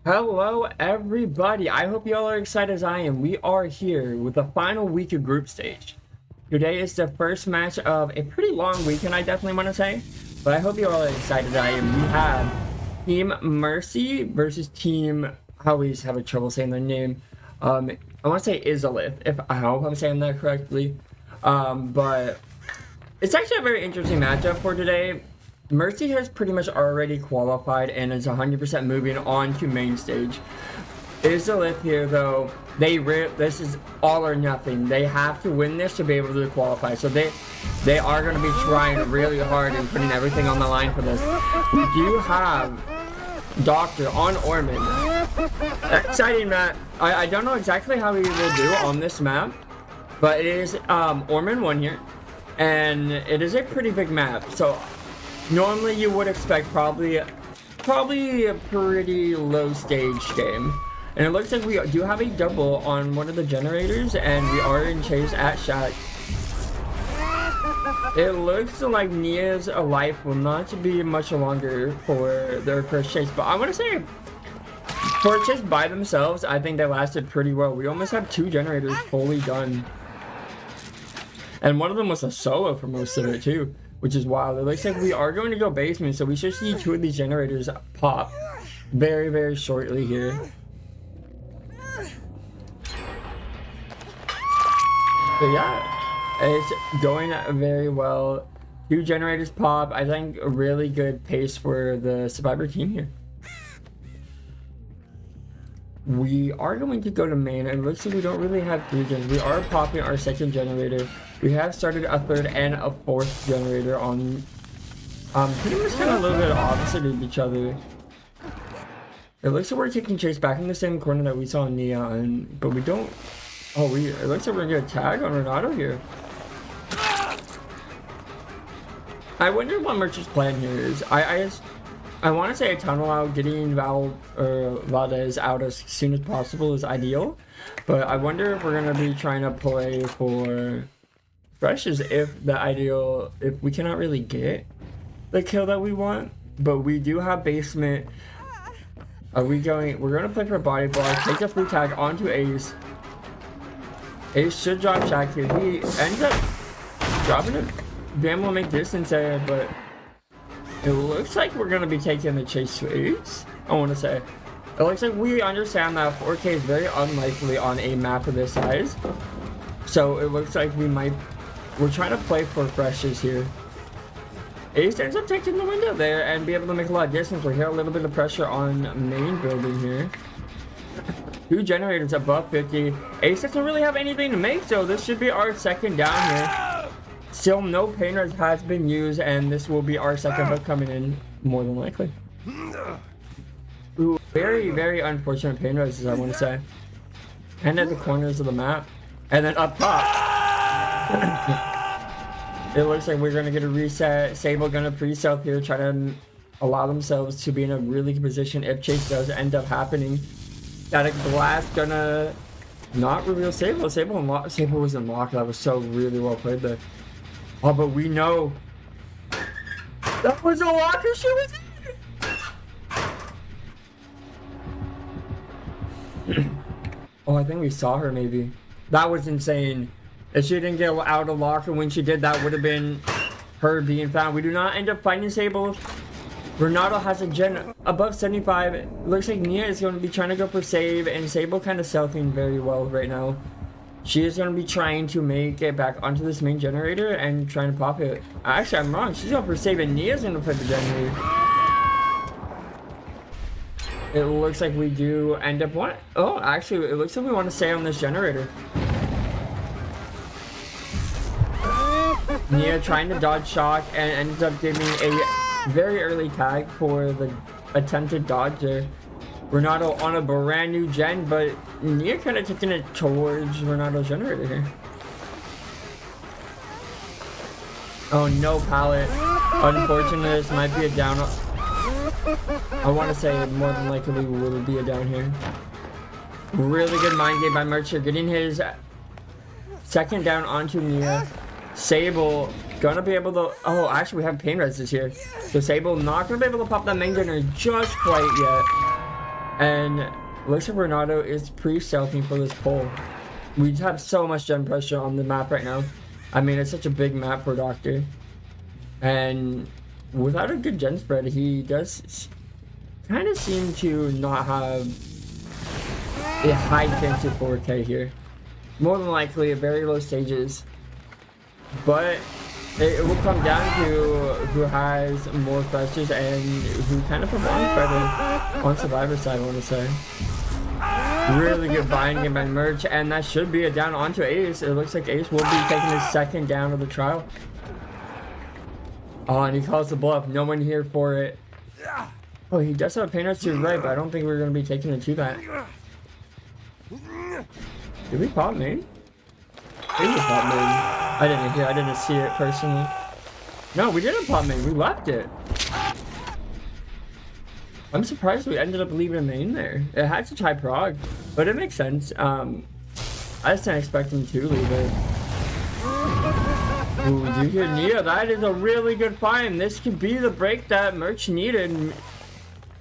Hello everybody, I hope you all are excited as I am. We are here with the final week of group stage. Today is the first match of a pretty long weekend, I definitely want to say. But I hope you all are excited as I am. We have Team Mercy versus Team, I always have a trouble saying their name. I want to say Izalith, I hope I'm saying that correctly. But it's actually a very interesting matchup for today. Mercy has pretty much already qualified and is 100% moving on to main stage. Izalith here though, this is all or nothing. They have to win this to be able to qualify. So they are going to be trying really hard and putting everything on the line for this. We do have Doctor on Orman. Exciting map. I don't know exactly how he will do on this map, but it is Orman 1 here, and it is a pretty big map. So normally you would expect probably a pretty low stage game. And it looks like we do have a double on one of the generators, and we are in chase at Shack. It looks like Nia's life will not be much longer for their first chase, but I want to say for a chase by themselves, I think they lasted pretty well. We almost have 2 generators fully done. And one of them was a solo for most of it too, which is wild. It looks like we are going to go basement, so we should see 2 of these generators pop very, very shortly here. But yeah, it's going very well. 2 generators pop. I think a really good pace for the Survivor team here. We are going to go to main, and it looks like we don't really have 3 generators. We are popping our 2nd generator. We have started a 3rd and a 4th generator on pretty much kind of a little bit opposite of each other. It looks like we're taking chase back in the same corner that we saw Nia, but we don't. Oh, it looks like we're gonna get a tag on Renato here. I wonder what Merch's plan here is. I want to say a tunnel out, getting Valdez out as soon as possible is ideal, but I wonder if we're gonna be trying to play for Freshes if we cannot really get the kill that we want. But we do have basement. We're gonna play for body block, take a free tag onto Ace. Ace should drop Shack here. He ends up dropping it. Bam will make distance there, but it looks like we're gonna be taking the chase to Ace. I want to say it looks like we understand that 4K is very unlikely on a map of this size, so it looks like we're trying to play for Freshes here. Ace ends up taking the window there and be able to make a lot of distance. We're here a little bit of pressure on main building here. 2 generators above 50. Ace doesn't really have anything to make, so this should be our 2nd down here. Still no pain res has been used, and this will be our 2nd hook coming in more than likely. Ooh, very, very unfortunate pain res, I want to say. And at the corners of the map. And then up top. It looks like we're going to get a reset. Sable going to pre-self here, try to allow themselves to be in a really good position if chase does end up happening. Static Blast gonna not reveal Sable. Sable was unlocked. That was so really well played there. Oh, but we know that was a locker. She was in. Oh, I think we saw her maybe. That was insane. If she didn't get out of locker when she did, that would have been her being found. We do not end up finding Sable. Renato has a gen above 75. It looks like Nia is going to be trying to go for save, and Sable kind of selfing very well right now. She is going to be trying to make it back onto this main generator and trying to pop it. Actually, I'm wrong. She's going for save, and Nia's going to play the generator. It looks like we do end up wanting. Oh, actually, it looks like we want to stay on this generator. Nia trying to dodge shock and ends up giving a very early tag for the attempted dodge there. Renato on a brand new gen, but Nia kind of taking it towards Renato's generator here. Oh, no pallet. Unfortunately, this might be a down. I want to say more than likely will be a down here. Really good mind game by Mercher, getting his 2nd down onto Nia. Sable gonna be able to. Oh, actually, we have pain res here. So Sable not gonna be able to pop that main gunner just quite yet. And looks like Renato is pre-stealthing for this pull. We have so much gen pressure on the map right now. I mean, it's such a big map for Doctor. And without a good gen spread, he does kind of seem to not have a high chance of 4K here. More than likely, at very low stages. But it will come down to who has more pressures and who kind of performs better on Survivor side, I want to say. Really good buying game by Merch, and that should be a down onto Ace. It looks like Ace will be taking his second down of the trial. Oh, and he calls the bluff. No one here for it. Oh, he does have a painter to the right, but I don't think we're going to be taking it to that. Did we pop main? We did pop main. I didn't see it personally. No, we didn't pop main. We left it. I'm surprised we ended up leaving main there. It had such high prog, but it makes sense. I just didn't expect him to leave it. Ooh, do you hear Nia? That is a really good find. This could be the break that Merch needed.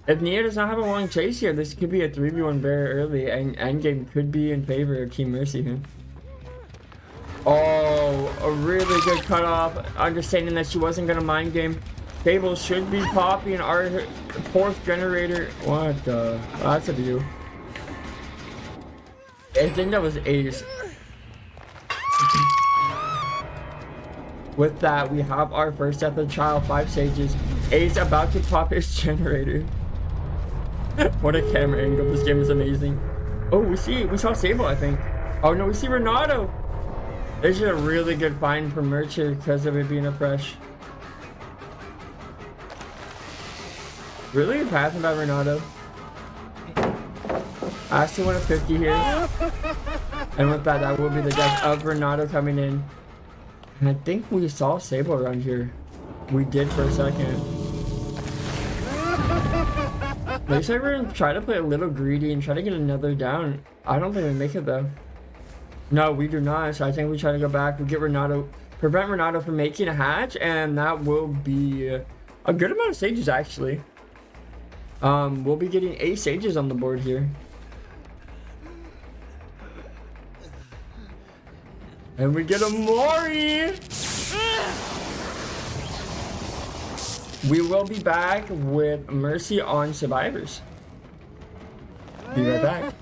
If Nia does not have a long chase here, this could be a 3v1 very early, and endgame could be in favor of Team Mercy here. Oh, a really good cutoff, understanding that she wasn't going to mind game. Fable should be popping our 4th generator. What the? Oh, that's a view. I think that was Ace. With that, we have our first death of the trial, 5 stages. Ace about to pop his generator. What a camera angle. This game is amazing. Oh, we saw Sable, I think. Oh no, we see Renato. This is a really good find for Merch here because of it being a fresh. Really good passing by Renato. I still want a 50 here. And with that, that will be the death of Renato coming in. And I think we saw Sable around here. We did for a second. Looks like we're gonna try to play a little greedy and try to get another down. I don't think we make it though. No, we do not. So I think we try to go back. We get Renato, prevent Renato from making a hatch, and that will be a good amount of stages actually. We'll be getting 8 stages on the board here. And we get a Mori! We will be back with Mercy on Survivors. Be right back.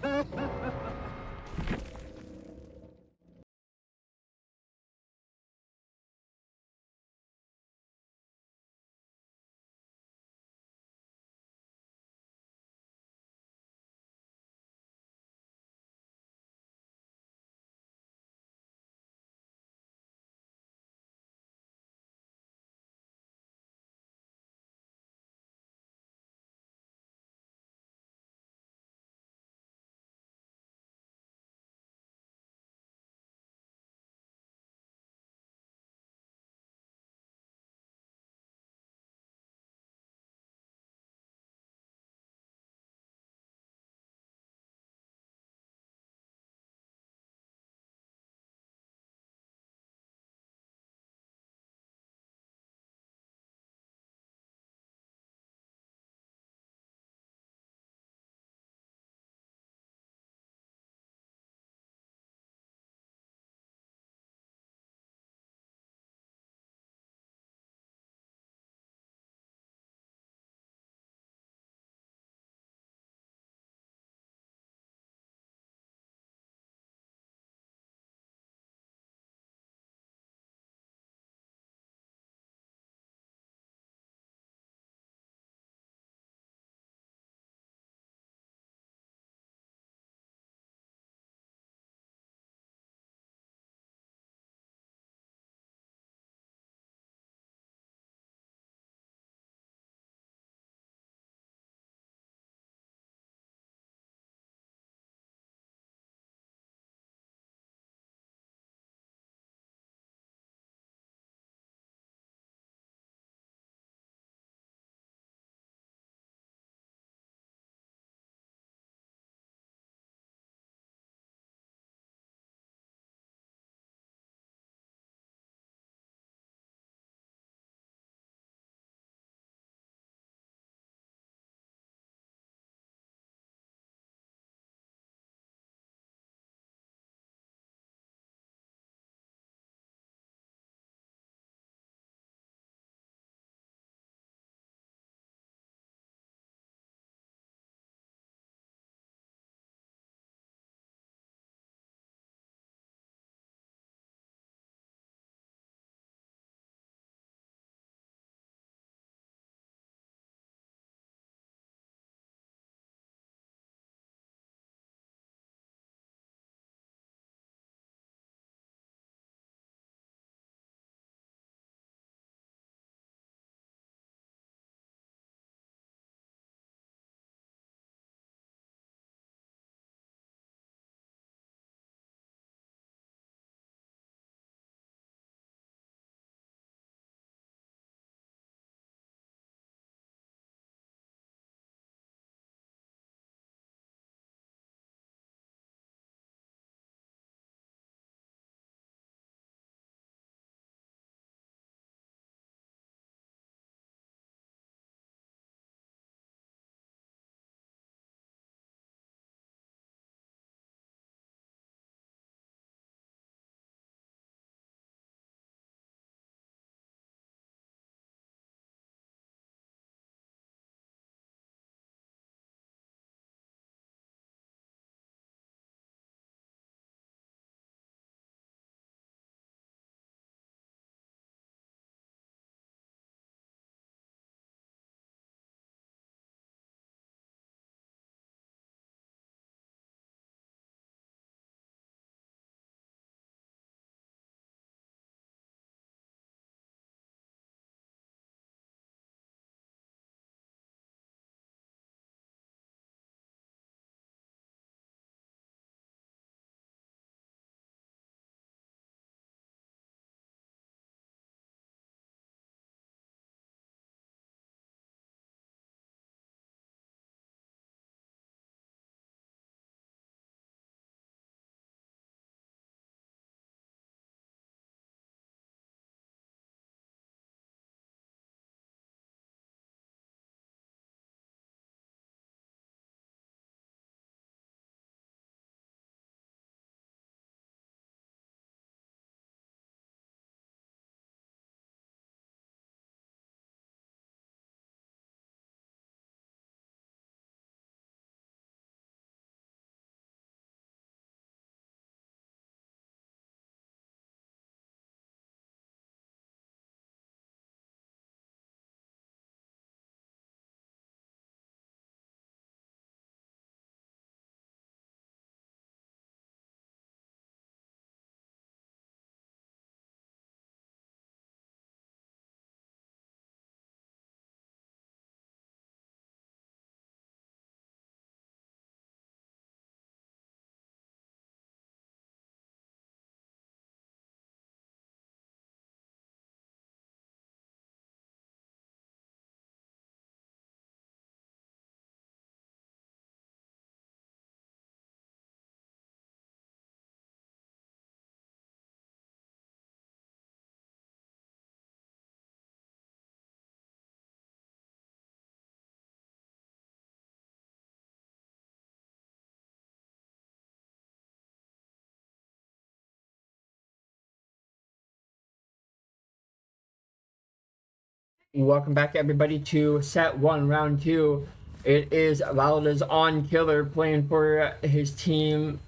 Welcome back, everybody, to set 1, round 2. It is Valada's on Killer playing for his team,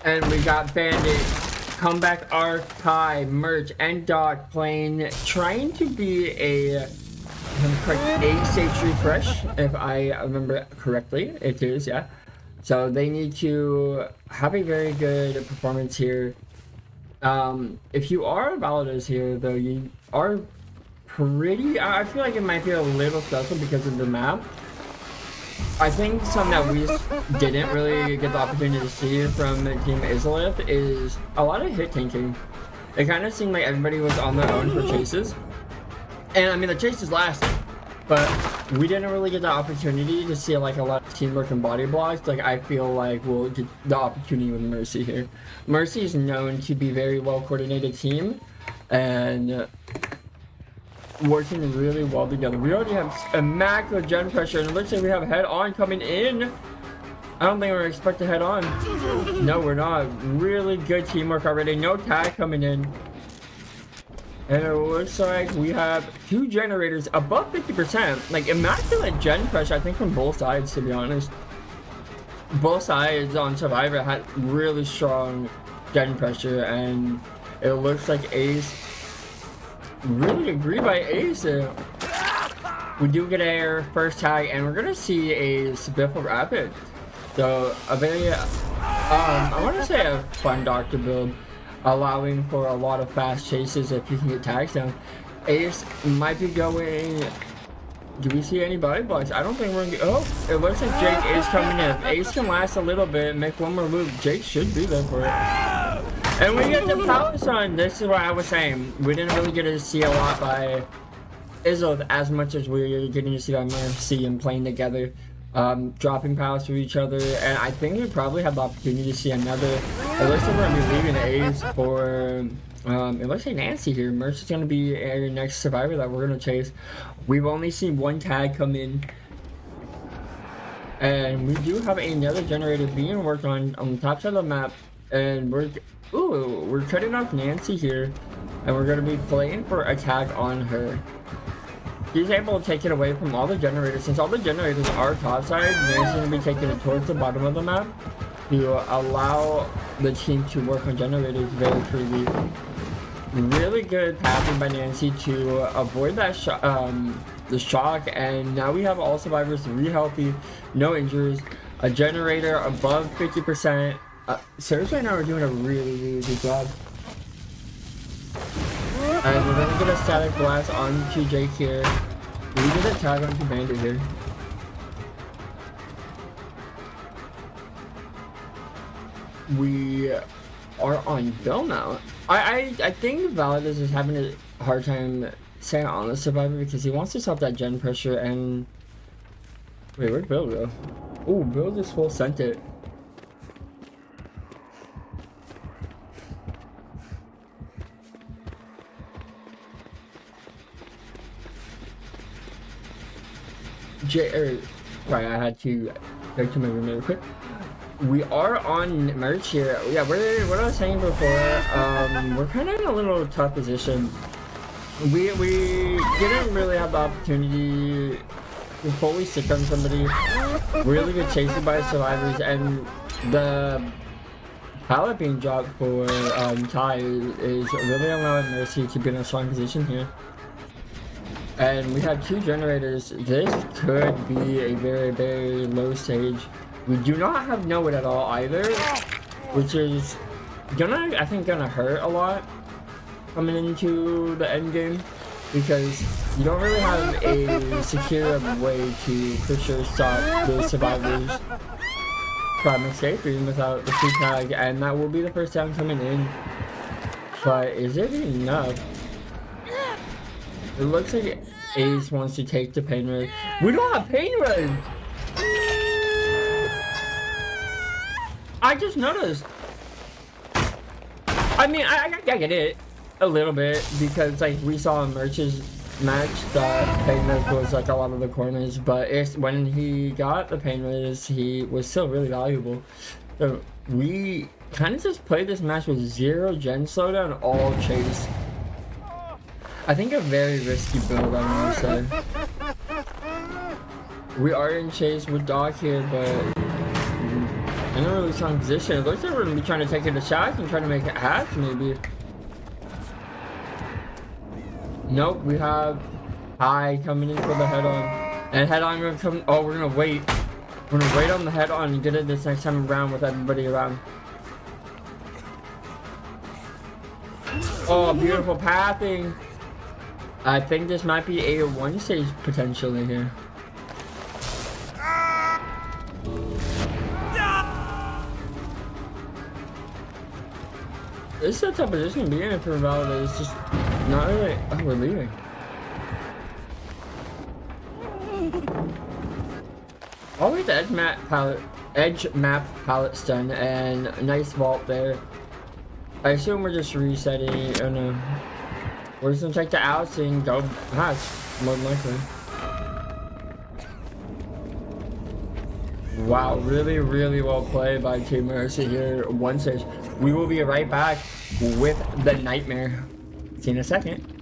and we got Bandit, Comeback Archive, Merch, and Doc playing, trying to be a stage refresh, if I remember correctly. It is, yeah. So they need to have a very good performance here. If you are Valada's here, though, you are pretty, I feel like it might be a little special because of the map. I think something that we didn't really get the opportunity to see from Team Izalith is a lot of hit tanking. It kind of seemed like everybody was on their own for chases. And I mean, the chases lasted, but we didn't really get the opportunity to see like a lot of teamwork and body blocks. Like, I feel like we'll get the opportunity with Mercy here. Mercy is known to be a very well coordinated team and working really well together. We already have a macro gen pressure, and it looks like we have head on coming in. I don't think we're expecting head on. No, we're not. Really good teamwork already. No tag coming in. And it looks like we have 2 generators above 50%. Like, immaculate gen pressure, I think, from both sides, to be honest. Both sides on Survivor had really strong gen pressure, and it looks like Ace, really agree by Ace. We do get our first tag, and we're gonna see a Spiffle Rapid. So a very, I want to say a fun doctor build, allowing for a lot of fast chases if you can get tags down. Ace might be going. Do we see any body blocks? I don't think we're gonna get. Oh, it looks like Jake is coming in. If Ace can last a little bit, make one more move, Jake should be there for it. And we get the power sun. This is what I was saying. We didn't really get to see a lot by Izalith as much as we were getting to see by Mercy and playing together, dropping powers to each other. And I think we probably have the opportunity to see another. It looks like we're gonna be leaving Ace for. It looks like Nancy here. Mercy's gonna be our next survivor that we're gonna chase. We've only seen 1 tag come in, and we do have another generator being worked on the top side of the map, and we're cutting off Nancy here, and we're going to be playing for a tag on her. He's able to take it away from all the generators. Since all the generators are topside, Nancy's going to be taking it towards the bottom of the map to allow the team to work on generators very freely. Really good passing by Nancy to avoid that the shock, and now we have all survivors 3 healthy, no injuries, a generator above 50%. Serge right now are doing a really good job. And we're gonna get a static blast onto Jake here. We get a tag onto Bandit here. We are on Bill now. I think Validus is having a hard time staying on the survivor because he wants to stop that gen pressure. And wait, where'd Bill go? Oh, Bill just full sent it. Sorry, I had to go to my room real quick. We are on Merch here. Yeah, what I was saying before, we're kind of in a little tough position. We didn't really have the opportunity to fully stick on somebody. Really good chases by survivors, and the pallet being dropped for Ty is really allowing Mercy to be in a strong position here. And we have 2 generators. This could be a very low stage. We do not have no it at all either, which is I think gonna hurt a lot coming into the end game, because you don't really have a secure way to for sure stop the survivors from escaping without the free tag, and that will be the first time coming in. But is it enough? It looks like Ace wants to take the pain res. We don't have pain res! I just noticed. I mean, I get it a little bit, because like we saw in Merch's match that pain res was like a lot of the corners, but when he got the pain res, he was still really valuable. So we kind of just played this match with 0 gen slowdown, all chase. I think a very risky build, I want to say. We are in chase with Doc here, but in a really strong position. It looks like we're going to be trying to take it to shots and try to make it hatch, maybe. Nope, we have High coming in for the head-on. And head-on going to come... Oh, we're going to wait. We're going to wait on the head-on and get it this next time around with everybody around. Oh, beautiful pathing. I think this might be a one stage potentially here. This is a tough position to be in for Validate. It's just not really. Oh, we're leaving. Always the edge map palette stun, and a nice vault there. I assume we're just resetting. Oh no. We're just gonna check the outs and go hatch, more than likely. Wow, really, really well played by Team Mercy here. One stage. We will be right back with the Nightmare. See you in a second.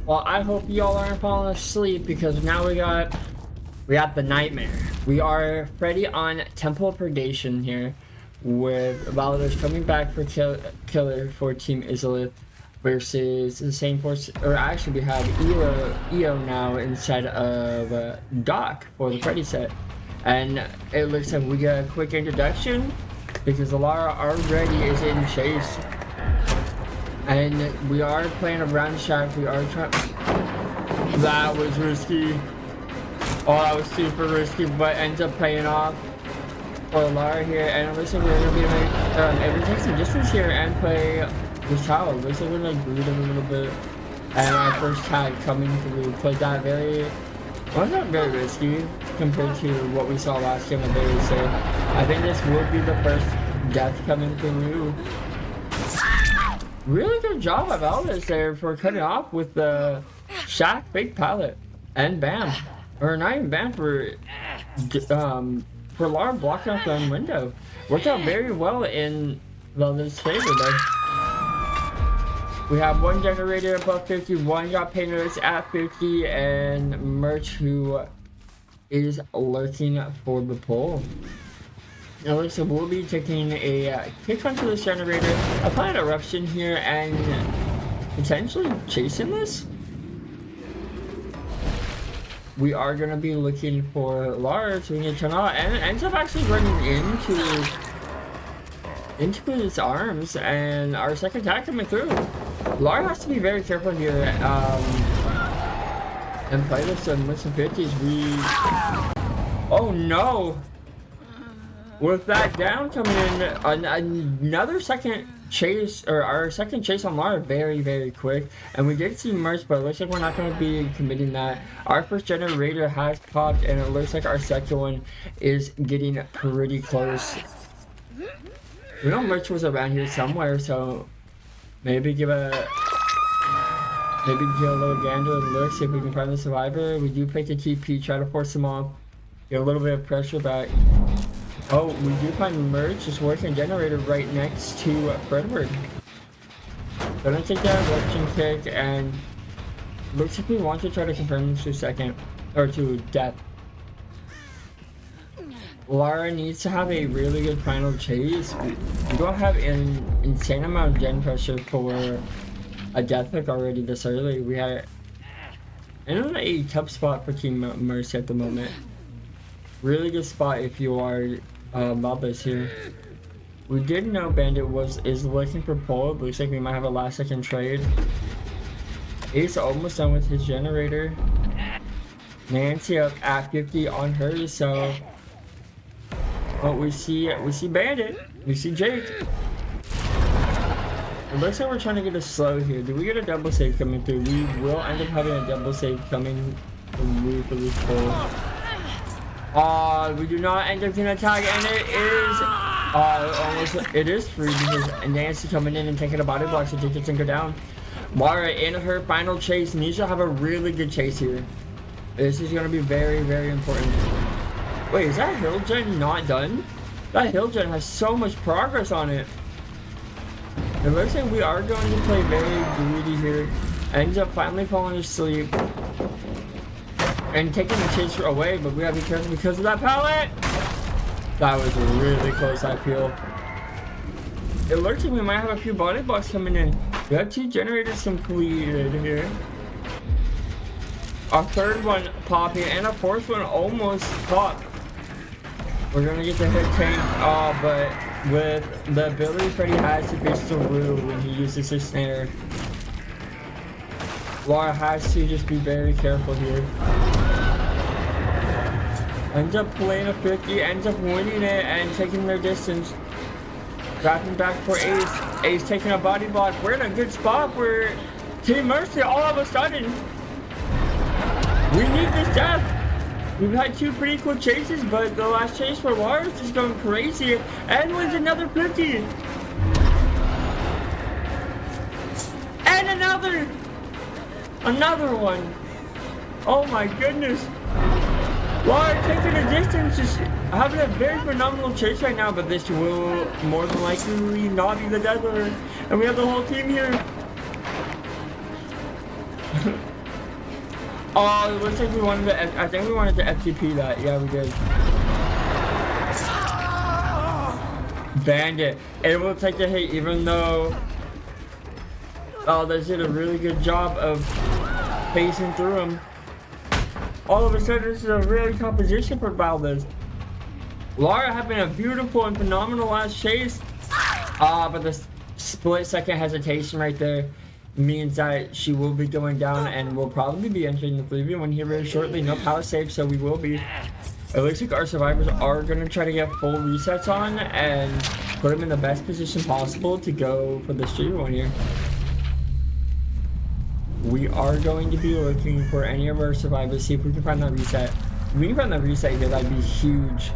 Well, I hope y'all aren't falling asleep because now we got the nightmare. We are Freddy on Temple of Purgation here, with Valados coming back for killer for Team Izalith versus the same force. Or actually, we have EO now inside of Doc for the Freddy set, and it looks like we got a quick introduction because Lara already is in chase. And we are playing around shack. We are trying. That was risky. Oh, that was super risky, but ends up paying off for Lara here. And it looks like we're gonna be able to take some distance here and play this tower. It looks like we're gonna brood him a little bit. And our first tag coming through. Played that not very risky compared to what we saw last game of Bailey. So I think this will be the first death coming through. Really good job of Elvis there for cutting off with the Shack Big Pallet and Bam. Or not even Bam for Lara blocking off the window. Worked out very well in Velvet's favor though. We have one generator above 50, one got painters at 50, and Merch who is lurking for the pole. It looks like we'll be taking a kick onto this generator, applying eruption here, and potentially chasing this. We are going to be looking for Lara to turn out, and it ends up actually running into his arms, and our second attack coming through. Lara has to be very careful here and play this with some 50s. Oh no! With that down coming in, another second chase, or our second chase on Lara, very, very quick. And we did see Merch, but it looks like we're not going to be committing that. Our first generator has popped, and it looks like our second one is getting pretty close. We know Merch was around here somewhere, so maybe give a little gander and look, see if we can find the survivor. We do pick the TP, try to force him off, get a little bit of pressure back. Oh, we do find Merch just working a generator right next to Fredward. Gonna take that eruption kick, and looks like we want to try to confirm this to second, or to death. Lara needs to have a really good final chase. We don't have an insane amount of gen pressure for a death pick already this early. We had in a tough spot for Team Mercy at the moment. Really good spot if you are Babas here. We did know Bandit is looking for pole. Looks like we might have a last second trade. Ace almost done with his generator. Nancy up at 50 on hers, so we see Bandit. We see Jake. It looks like we're trying to get a slow here. Do we get a double save coming through? We will end up having a double save coming through for this pole. We do not end up getting a tag, and it is free because Nancy coming in and taking a body block to take the Tinker down. Lara in her final chase needs to have a really good chase here. This is going to be very, very important. Wait, is that hill gen not done? That hill gen has so much progress on it. It looks like we are going to play very greedy here. Ends up finally falling asleep and taking the chase away, but we gotta be careful because of that pallet. That was really close, I feel. It looks like we might have a few body blocks coming in. We have 2 generators completed here. Our third one popping, and our fourth one almost popped. We're gonna get the hit tank, but with the ability Freddy has to pistol Rue when he uses his snare, Lara has to just be very careful here. Ends up playing a 50, ends up winning it and taking their distance. Wrapping back for Ace. Ace taking a body block. We're in a good spot for Team Mercy all of a sudden. We need this death. We've had 2 pretty quick chases, but the last chase for Lara is just going crazy and wins another 50. And another one. Oh my goodness. Lara taking a distance, just having a very phenomenal chase right now, but this will more than likely not be the death order. And we have the whole team here. Oh, it looks like we wanted to, I think we wanted to FTP that. Yeah, we did. Bandit able to take the hit even though they did a really good job of pacing through him. All of a sudden, this is a really tough position for Valdez. Lara having a beautiful and phenomenal last chase. But the split second hesitation right there means that she will be going down and will probably be entering the 3v1 here very shortly. No power save, so we will be. It looks like our survivors are going to try to get full resets on and put them in the best position possible to go for the 3v1 here. We are going to be looking for any of our survivors, see if we can find that reset. If we can find that reset here, that'd be huge.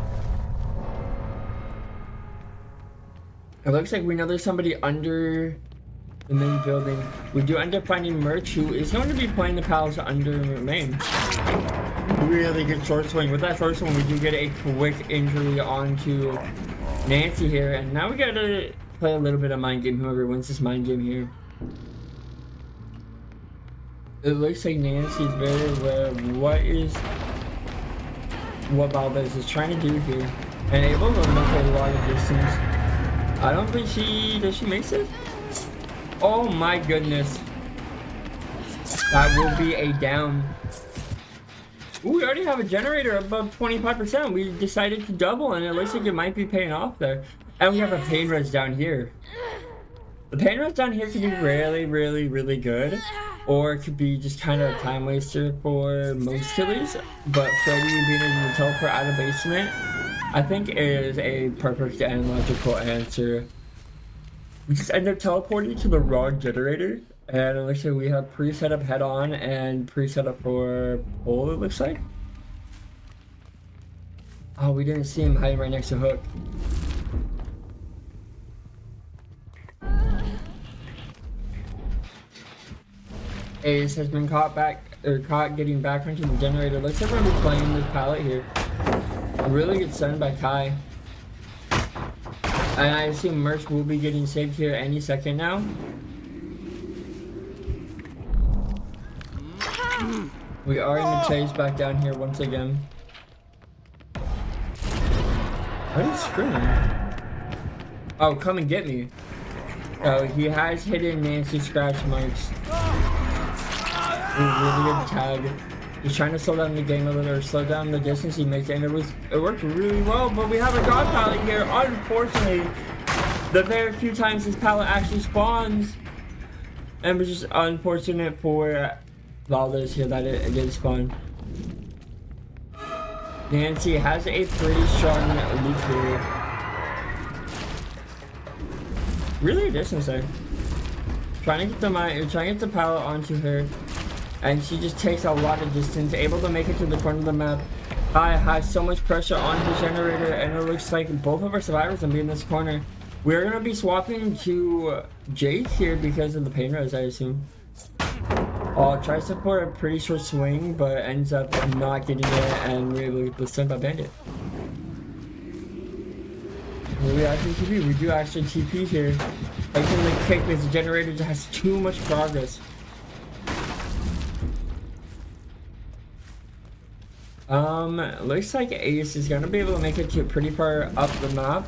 It looks like we know there's somebody under the main building. We do end up finding Merch, who is going to be playing the palace under main. Really good short swing. With that short swing, we do get a quick injury onto Nancy here. And now we gotta play a little bit of mind game, whoever wins this mind game here. It looks like Nancy's very aware of what Valdez is trying to do here. And able to make a lot of distance. I don't think does she make it? Oh my goodness. That will be a down. Ooh, we already have a generator above 25%. We decided to double and it looks like it might be paying off there. And we have a pain res down here. The pain res down here can be really, really, really good. Or it could be just kind of a time waster for most killers. But Freddy being able to teleport out of basement, I think is a perfect and logical answer. We just end up teleporting to the wrong generator. And it looks like we have pre-set up head on and pre-set up for pull, it looks like. Oh, we didn't see him hiding right next to Hook. Ace has been caught getting back into the generator. Looks like we're gonna be playing this pallet here. A really good stun by Kai. And I assume Merch will be getting saved here any second now. We are in the chase back down here once again. What is screaming? Oh, come and get me. Oh, he has hidden Nancy scratch marks. Really good tag. He's trying to slow down the game a little, or slow down the distance he makes, and it worked really well. But we have a god pallet here. Unfortunately, the very few times this pallet actually spawns, and it's just unfortunate for Valdez here that it did spawn. Nancy has a pretty strong leap here. Really good distance there. Trying to get the pallet onto her. And she just takes a lot of distance, able to make it to the front of the map. I have so much pressure on the generator, and it looks like both of our survivors will be in this corner. We're going to be swapping to Jake here because of the pain res, I assume. Tries to pour a pretty short swing, but ends up not getting it, and we're able to get stunned by Bandit. We actually TP. We do actually TP here. Taking the kick because the generator just has too much progress. Looks like Ace is gonna be able to make it to pretty far up the map.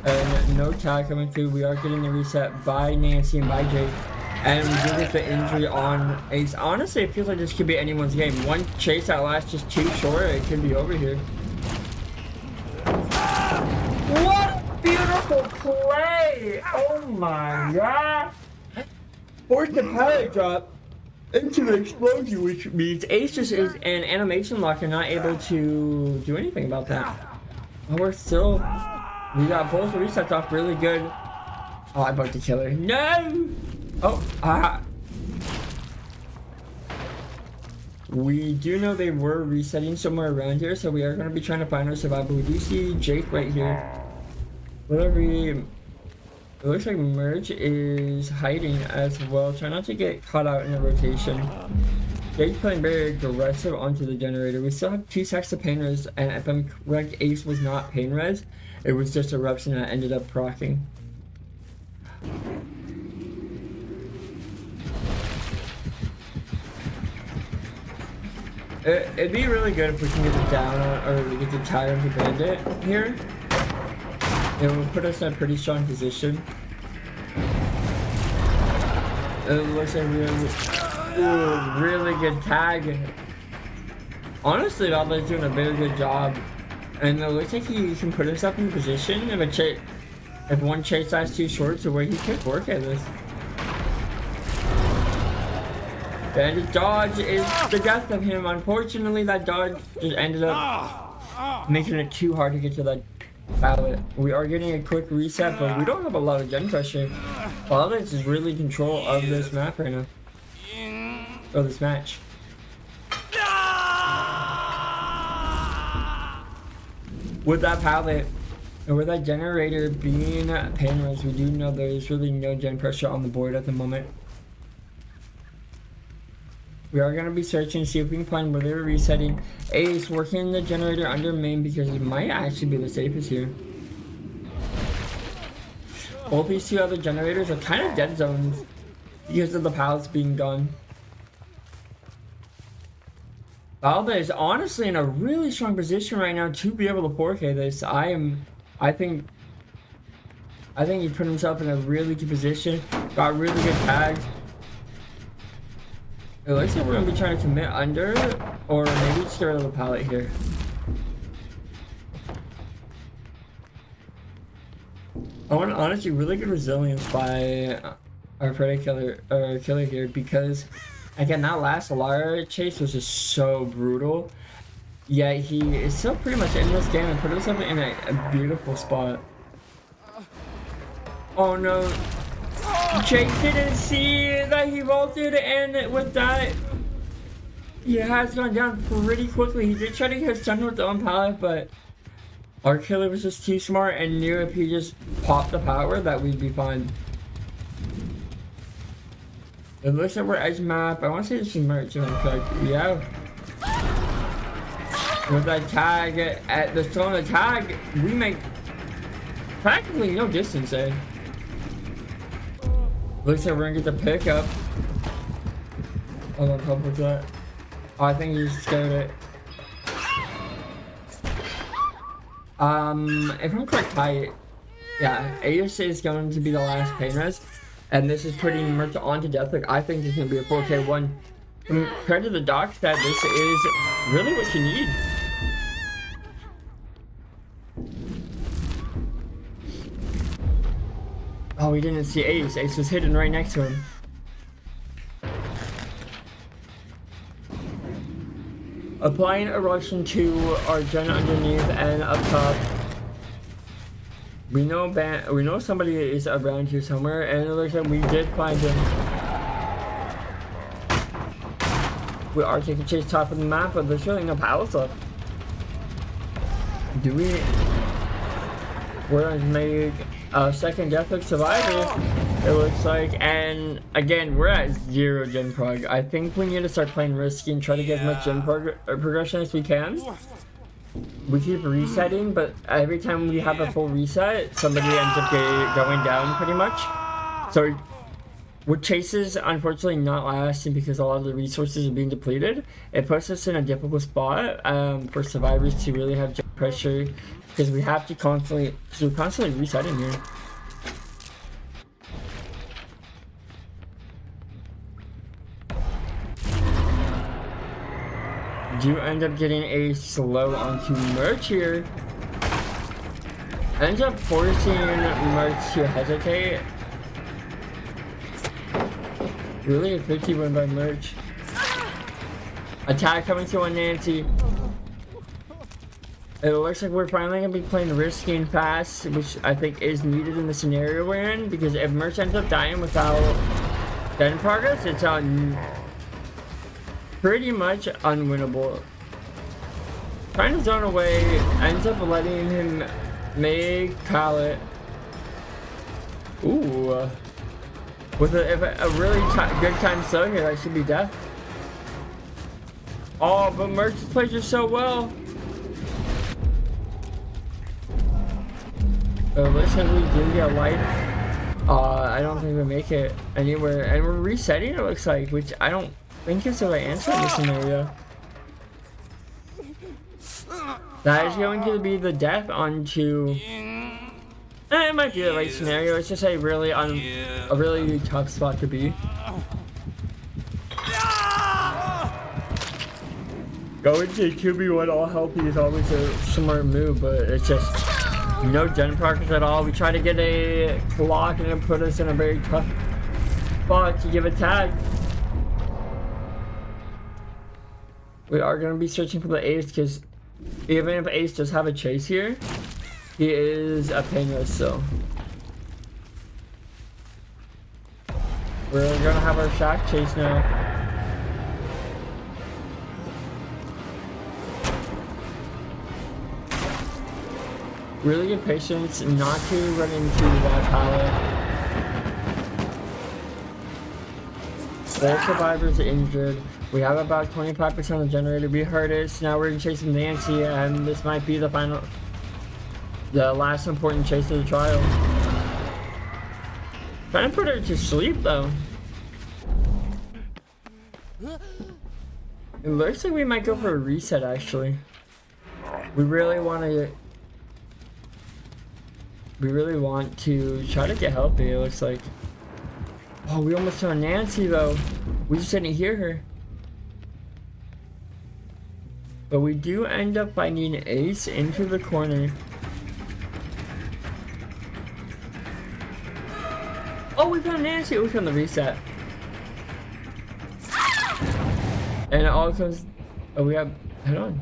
And no tag coming through. We are getting the reset by Nancy and by Jake. And we do get the injury on Ace. Honestly, it feels like this could be anyone's game. One chase that lasts just too short, it could be over here. What a beautiful play! Oh my god! Forced the pallet drop into the explosion, which means Ace just is an animation locker, not able to do anything about that. But we got both resets off really good. Oh, I bugged the killer. No! Oh, we do know they were resetting somewhere around here, so we are going to be trying to find our survivor. We do see Jake right here. It looks like Merge is hiding as well. Try not to get caught out in a rotation. Jake's playing very aggressive onto the generator. We still have 2 stacks of pain res, and if I'm correct, Ace was not pain res. It was just eruption that ended up proccing. It'd be really good if we can get the down on, or we get the tire into Bandit here. It will put us in a pretty strong position. It looks like really good tag. Honestly, Valda's doing a very good job. And it looks like he can put himself in a position if one chase lasts too short to where he could work at this. And his dodge is the death of him. Unfortunately, that dodge just ended up making it too hard to get to that pallet. We are getting a quick reset, but we don't have a lot of gen pressure. Valdez is really in control of this map right now. Or this match. With that pallet, and with that generator being panels, we do know there's really no gen pressure on the board at the moment. We are going to be searching, see if we can find where they were resetting. Ace working the generator under main because it might actually be the safest here. Both these two other generators are kind of dead zones because of the pallets being gone. Valda is honestly in a really strong position right now to be able to 4K this. I think he put himself in a really good position. Got really good tags. It looks like we're going to be trying to commit under, or maybe just get rid of the pallet here. I want honestly really good resilience by our Predator killer here, because again, that last Lara chase was just so brutal. Yet he is still pretty much in this game and put himself in a beautiful spot. Oh no. Jake didn't see that he vaulted, and with that, he has gone down pretty quickly. He did try to get stunned with the own pallet, but our killer was just too smart and knew if he just popped the power that we'd be fine. It looks like we're edge map. I want to say this is merch if I'm correct. Yeah. With that tag at the stone of the tag, we make practically no distance there. Looks like we're gonna get the pickup. Hold on, help with that. Oh, I think he scared it. If I'm correct, yeah, Ace is going to be the last pain res, and this is pretty much on to death. Like, I think this is gonna be a 4K1. Compared to the dock stat, this is really what you need. Oh, we didn't see Ace. Ace was hidden right next to him. Applying Eruption to our gen underneath and up top. We know somebody is around here somewhere, and it looks like we did find him. We are taking chase top of the map, but there's really no pallets left. Do we? We're gonna make a second death of survivor, it looks like, and again, we're at 0 gen prog. I think we need to start playing risky and try to get as much gen progression as we can. We keep resetting, but every time we have a full reset, somebody ends up going down pretty much. So with chases unfortunately not lasting because a lot of the resources are being depleted, it puts us in a difficult spot for survivors to really have gen pressure, because we have to constantly, we're constantly resetting here. Do end up getting a slow onto Merch here. Ends up forcing Merch to hesitate. Really a 50 win by Merch. Attack coming to on Nancy. It looks like we're finally going to be playing risky and fast, which I think is needed in the scenario we're in, because if Merch ends up dying without gen progress, it's on pretty much unwinnable. Trying to zone away, ends up letting him make pallet. Ooh. With a really good time slow here, that should be death. Oh, but Merch plays it so well. Looks like we do get light. I don't think we make it anywhere. And we're resetting, it looks like, which I don't think is the right answer in this scenario. That is going to be the death onto. It might be the right scenario. It's just a really tough spot to be. Going to 2v1 all healthy is always a smart move, but it's just no gen progress at all. We try to get a clock and it put us in a very tough spot to give a tag. We are going to be searching for the ace because even if ace does have a chase here, he is a painless, so we're going to have our shack chase now. Really good patience not to run into that pallet. 4 survivors injured. We have about 25% of the generator. We heard it. So now we're chasing Nancy, and this might be the last important chase of the trial. Trying to put her to sleep though. It looks like we might go for a reset actually. We really want to try to get healthy, it looks like. Oh, we almost saw Nancy though. We just didn't hear her. But we do end up finding Ace into the corner. Oh, we found Nancy. We found the reset. And it all comes. Oh, we have. Head on.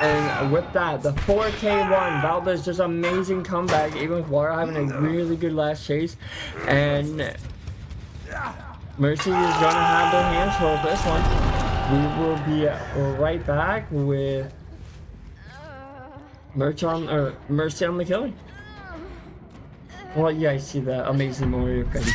And with that, the 4K1, Valdez just amazing comeback, even with Laura having a really good last chase. And Mercy is going to have their hands full with this one. We will be right back with Mercy on the killing. Well, yeah, I see that amazing Mario credit.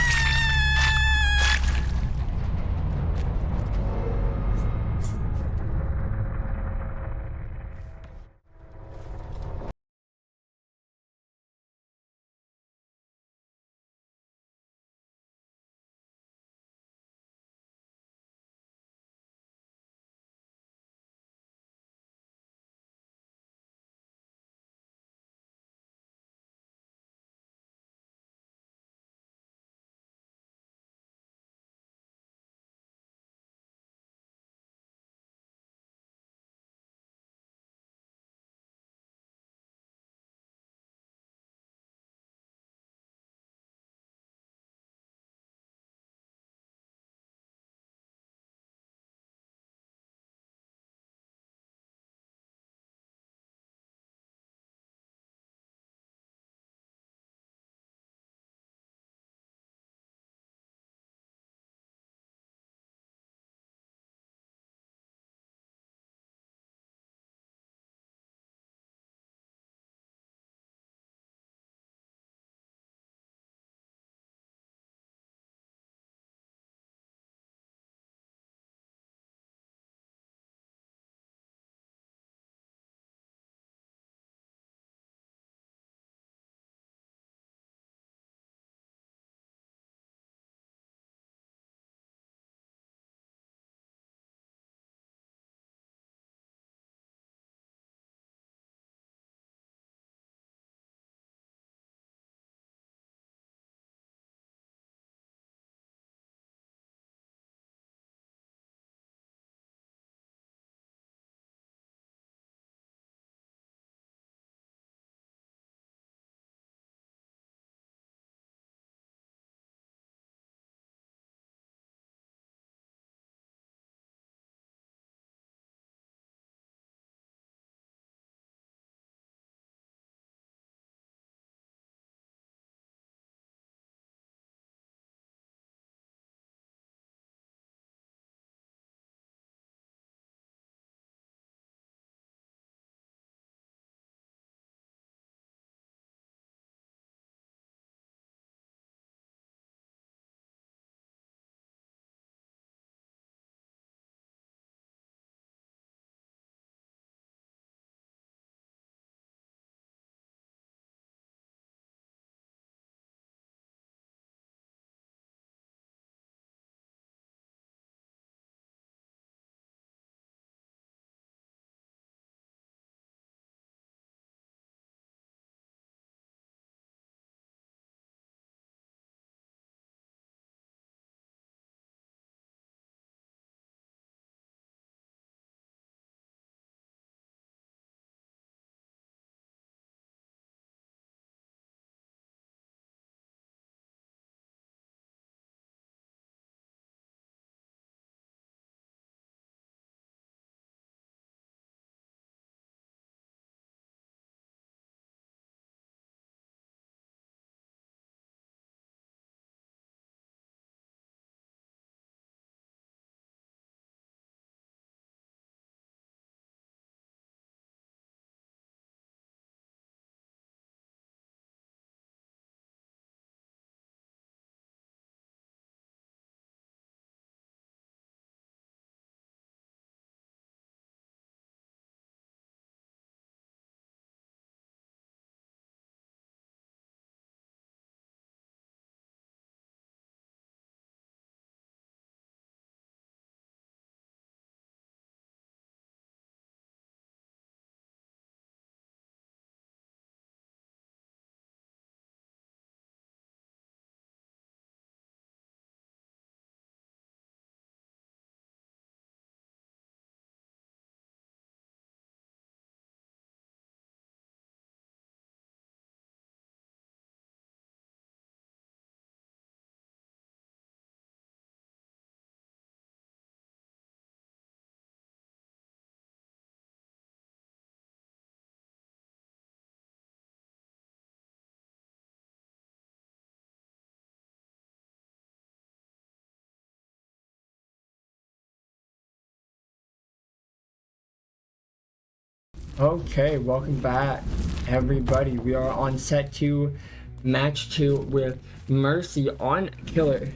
Okay, welcome back, everybody. We are on set 2, match 2 with Mercy on Killer.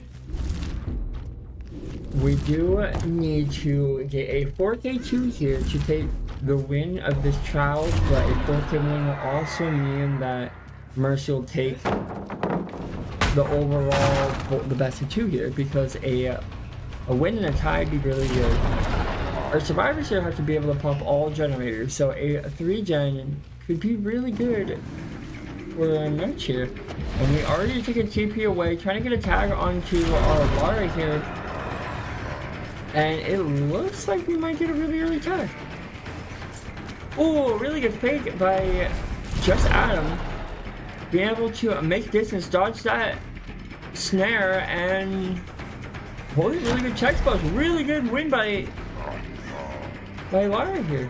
We do need to get a 4K2 here to take the win of this trial, but a 4K win will also mean that Mercy will take the overall, the best of 2 here, because a win and a tie would be really good. Our survivors here have to be able to pop all generators, so a 3-gen could be really good for a match here. And we already took a TP away, trying to get a tag onto our Lara here. And it looks like we might get a really early tag. Oh, really good fake by just Adam. Being able to make distance, dodge that snare, and holy, really good check spots. Really good win by Lara here.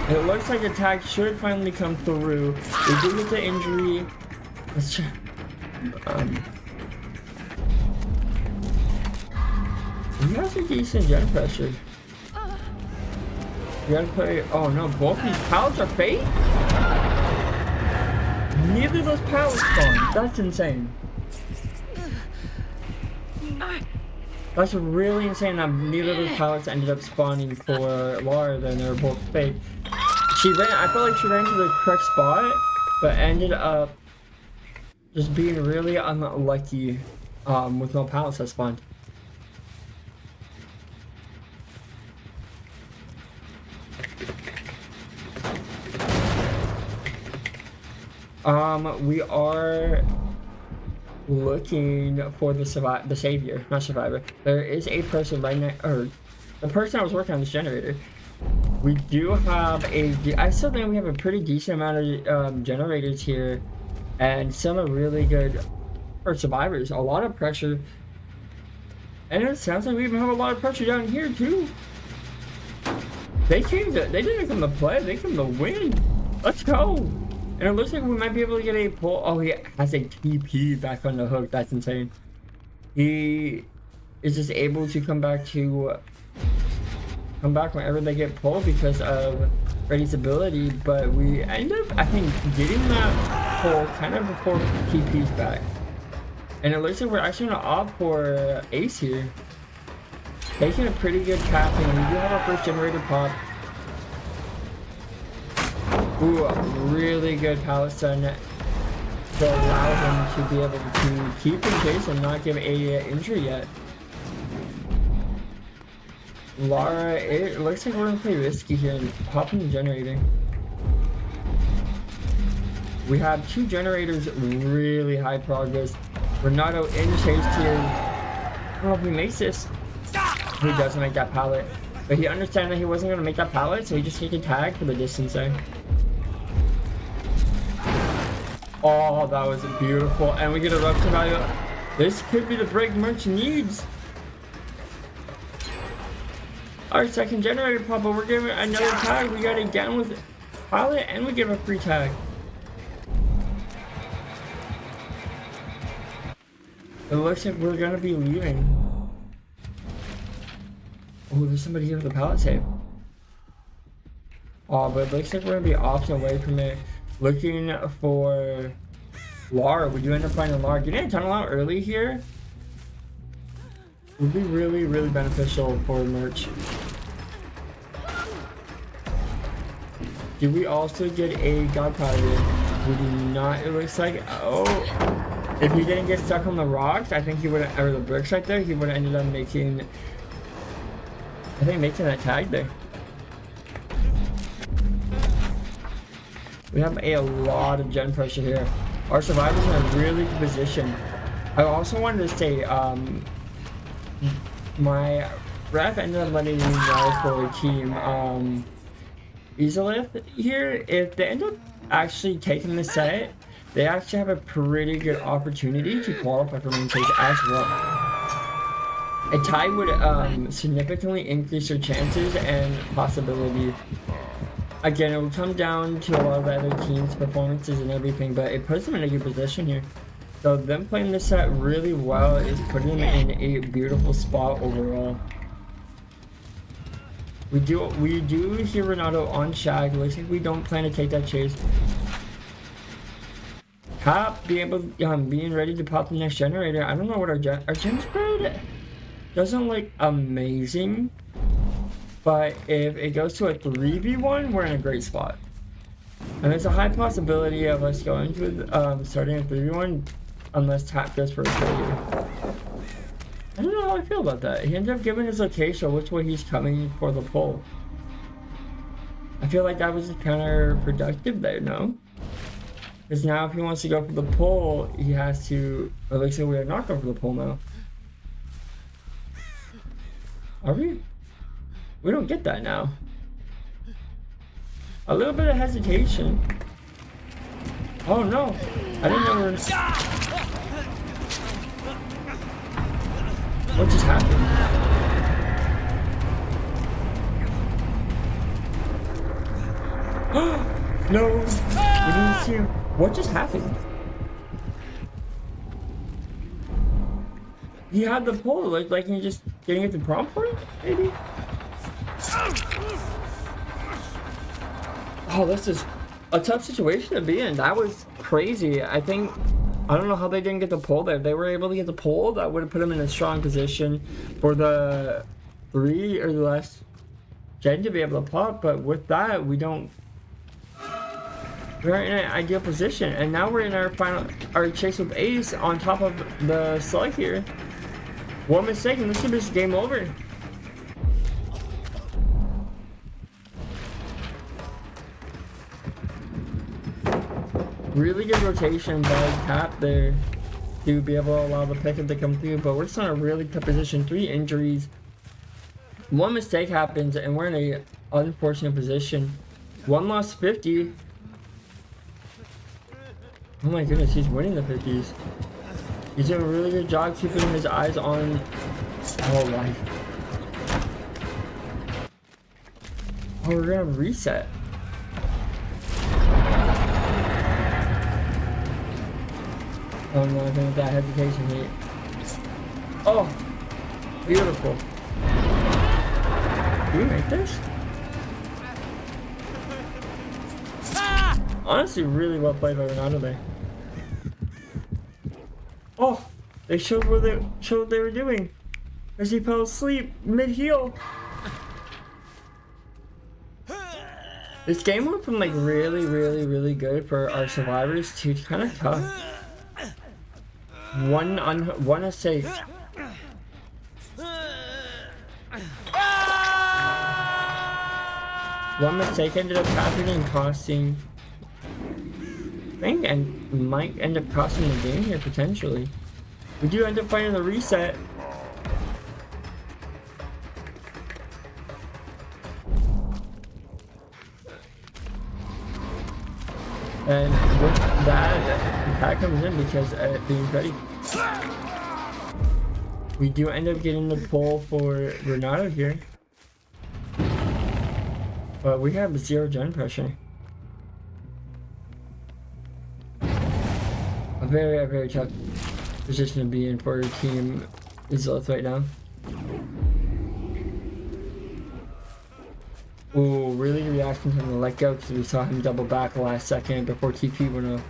It looks like the tag should finally come through. We did get the injury. Let's check. He has a decent gen pressure. You gotta play. Oh no, both these pallets are fake? Neither of those pallets spawned. That's insane. That's really insane that neither of those pallets ended up spawning for Lara, then they were both fake. I felt like she ran to the correct spot, but ended up just being really unlucky with no pallets that spawned. We are looking for the savior, not survivor. There is a person right now, or the person I was working on this generator. We do have I still think we have a pretty decent amount of generators here, and some are really good for survivors. A lot of pressure, and it sounds like we even have a lot of pressure down here too. They didn't come to play, they came to win. Let's go. And it looks like we might be able to get a pull. Oh, he has a TP back on the hook. That's insane. He is just able to come back whenever they get pulled because of Freddy's ability. But we end up, I think, getting that pull kind of before TP's back. And it looks like we're actually gonna opt for Ace here. Taking a pretty good tapping. We do have our first generator pop. Ooh, really good pallet stun to allow him to be able to keep in case and not give a injury yet. Lara, it looks like we're gonna play risky here and pop in the generator. We have 2 generators, really high progress. Renato in chase here. I don't know if he makes this. He doesn't make that pallet, but he understands that he wasn't gonna make that pallet, so he just takes a tag for the distance there. Oh, that was beautiful. And we get a rupture value. This could be the break Merch needs. Our second generator pop, but we're giving another tag. We got it down with pilot and we give a free tag. It looks like we're gonna be leaving. Oh, there's somebody here with a pallet save. Oh, but it looks like we're gonna be opting away from it. Looking for Lara. We do end up finding Lara. Getting a tunnel out early here would be really, really beneficial for Merch. Did we also get a God Powder? We do not. It looks like. Oh, if he didn't get stuck on the rocks, I think he would have, or the bricks right there, he would have ended up making, I think, making that tag there. We have a lot of gen pressure here. Our survivors are in a really good position. I also wanted to say, my ref ended up letting me know for a team, Izalith here. If they end up actually taking the set, they actually have a pretty good opportunity to qualify for main stage as well. A tie would significantly increase their chances and possibility. Again, it will come down to a lot of the other teams' performances and everything, but it puts them in a good position here. So them playing this set really well is putting them in a beautiful spot overall. We do hear Renato on Shag. Looks like we don't plan to take that chase. Cap being ready to pop the next generator. I don't know what our gem spread doesn't look amazing, but if it goes to a 3v1, we're in a great spot. And there's a high possibility of us going to starting a 3v1 unless Tap goes for a failure. I don't know how I feel about that. He ended up giving his location, which way he's coming for the pull. I feel like that was counterproductive there, no? Because now if he wants to go for the pull, he has to... It looks like we are not going for the pull now. Are we? We don't get that now. A little bit of hesitation. Oh no! I didn't know we were... What just happened? No! We didn't see him. What just happened? He had the pole, like he just getting it to prompt for it, maybe? Oh, this is a tough situation to be in. That was crazy. I don't know how they didn't get the pole there. If they were able to get the pole, that would have put them in a strong position for the 3 or the last gen to be able to pop, but with that, we're in an ideal position, and now we're in our chase with Ace on top of the slug here. One mistake and this is just game over. Really good rotation by Tap there to be able to allow the pickup to come through, but we're still in a really tough position. 3 injuries. One mistake happens and we're in a unfortunate position. 1 lost 50. Oh my goodness, he's winning the 50s. He's doing a really good job keeping his eyes on all life. Oh, we're gonna reset. Oh no, I think that hesitation hit. Oh, beautiful. Do we make this? Honestly, really well played by Renato there. Oh, they showed what they were doing as he fell asleep mid-heal. This game went from like really good for our survivors to kind of tough. One mistake. One mistake ended up happening and costing, I think, and might end up costing the game here potentially. We do end up finding the reset. And with that comes in because being ready. We do end up getting the pull for Renato here. But we have 0 gen pressure. A very tough position to be in for your team Izalith right now. Ooh, really reacting to him to let go because we saw him double back the last second before TP went up.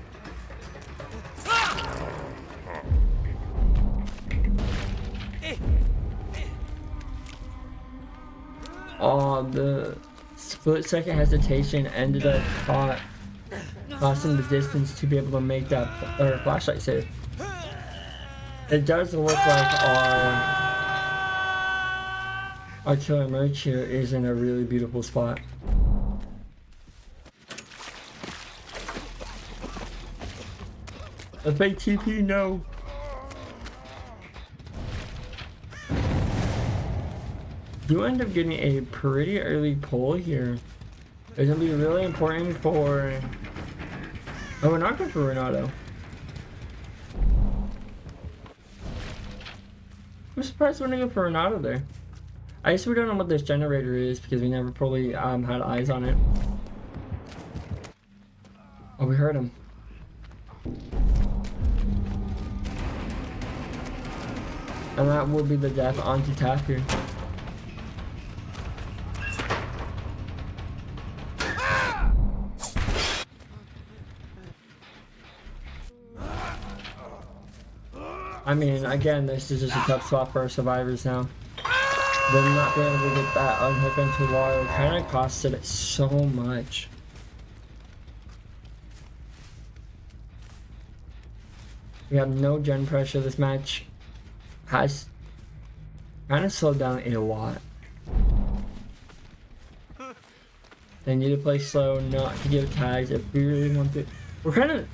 Oh, the split second hesitation ended up costing the distance to be able to make that flashlight save. It does look like our killer merch here is in a really beautiful spot. A fake TP, no. You end up getting a pretty early pull here. It's gonna be really important for... Oh, we're not going for Renato. I'm surprised we're gonna go for Renato there. I guess we don't know what this generator is because we never probably had eyes on it. Oh, we heard him. And that will be the death onto Tap here. I mean, again, this is just a tough spot for our survivors now. Them not being able to get that unhook into water kind of costed it so much. We have no gen pressure. This match has kind of slowed down a lot. They need to play slow, not to give tags if we really want to. We're kind of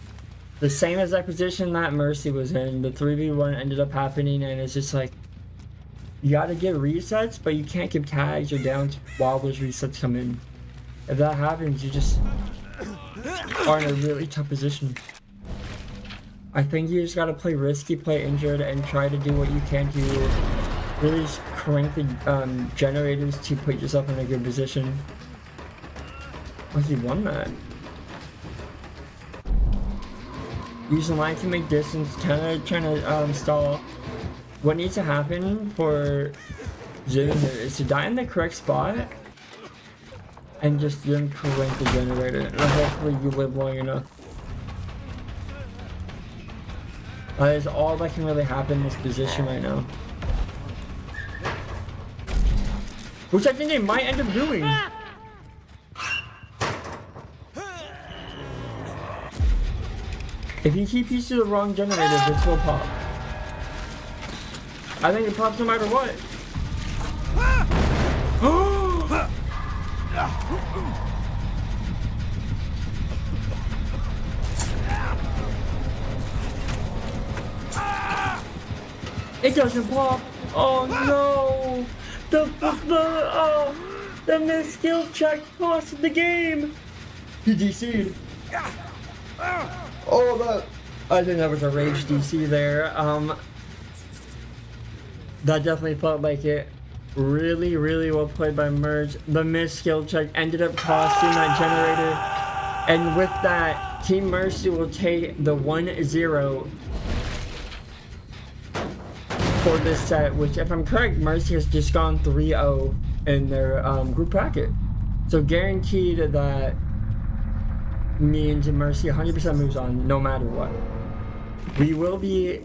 the same as that position that Mercy was in. The 3v1 ended up happening, and it's just like, you gotta get resets, but you can't give tags or downs while those resets come in. If that happens, you just are in a really tough position. I think you just gotta play risky, play injured, and try to do what you can to really just crank the generators to put yourself in a good position. Oh, he won that. Using line to make distance, kind of trying to stall. What needs to happen for Zim is to die in the correct spot and just then crank the generator, and hopefully you live long enough. That is all that can really happen in this position right now. Which I think they might end up doing. If he TPs to the wrong generator, this will pop. I think it pops no matter what. It doesn't pop. Oh no! The missed skill check cost the game. He DC'd. Oh, I think that was a rage DC there. That definitely felt like it. Really, really well played by Merge. The missed skill check ended up costing that generator. And with that, Team Mercy will take the 1-0 for this set, which if I'm correct, Mercy has just gone 3-0 in their group bracket. So guaranteed that means Mercy 100% moves on no matter what. We will be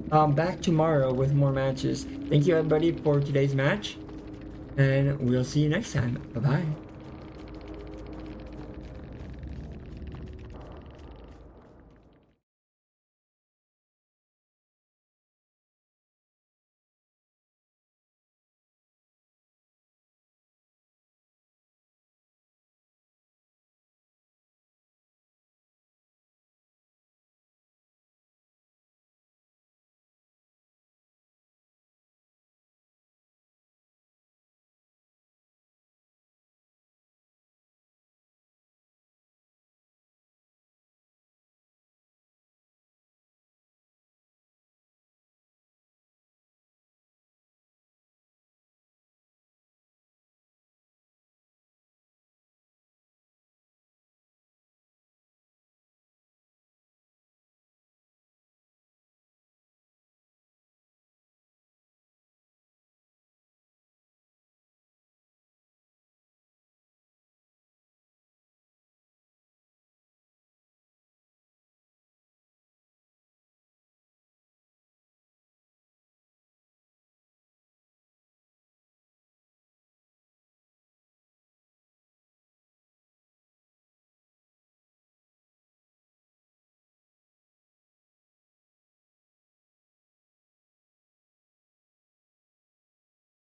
back tomorrow with more matches. Thank you everybody for today's match, and we'll see you next time. Bye bye.